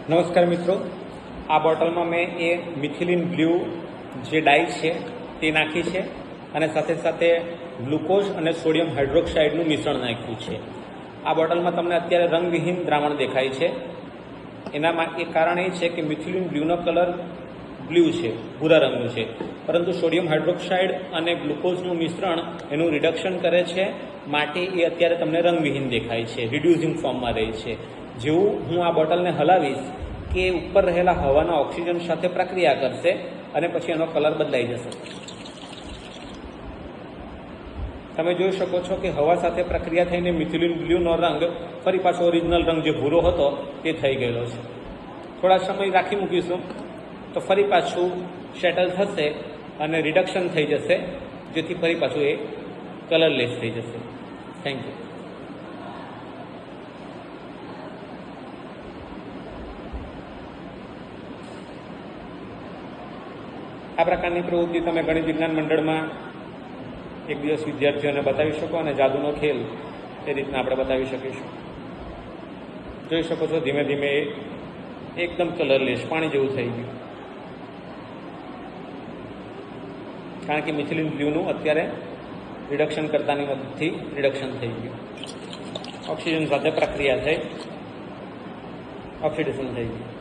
નમસ્કાર મિત્રો, આ બોટલમાં મેં એ મિથિલિન બ્લુ જે ડાય છે તે નાખી છે અને સાથે સાથે ગ્લુકોઝ અને સોડિયમ હાઇડ્રોક્સાઇડનું મિશ્રણ નાખ્યું છે. આ બોટલમાં તમને અત્યારે રંગવિહીન દ્રાવણ દેખાય છે. એનામાં એક કારણ એ છે કે મિથિલિન બ્લુનો કલર બ્લુ છે, ભૂરા રંગનું છે, પરંતુ સોડિયમ હાઇડ્રોક્સાઇડ અને ગ્લુકોઝનું મિશ્રણ એનું રિડક્શન કરે છે, માટે એ અત્યારે તમને રંગવિહીન દેખાય છે, રિડ્યુસિંગ ફોર્મમાં રહે છે. જેવું હું આ બોટલને હલાવીશ કે ઉપર રહેલા હવાના ઓક્સિજન સાથે પ્રક્રિયા કરશે અને પછી એનો કલર બદલાઈ જશે. તમે જોઈ શકો છો કે હવા સાથે પ્રક્રિયા થઈને મિથિલિન બ્લુનો રંગ ફરી પાછો ઓરિજિનલ રંગ જે ભૂરો હતો તે થઈ ગયેલો છે. થોડા સમય રાખી મૂકીશું તો ફરી પાછું સેટલ થશે અને રિડક્શન થઈ જશે, જેથી ફરી પાછું એ કલરલેસ થઈ જશે. Thank you. આ પ્રકારની પ્રવૃત્તિ તમે ગણિત વિજ્ઞાન મંડળમાં એક દિવસ વિદ્યાર્થીઓને બતાવી શકો અને જાદુનો ખેલ એ રીતના આપણે બતાવી શકીશું. જોઈ શકો છો ધીમે ધીમે એકદમ કલરલેસ પાણી જેવું થઈ ગયું, કારણ કે મિથિલિન બ્લુનું અત્યારે રિડક્શન કરતાની મદદથી રિડક્શન થઈ ગયું, ઓક્સિજન સાથે પ્રક્રિયા થઈ ઓક્સિડેશન થઈ ગયું.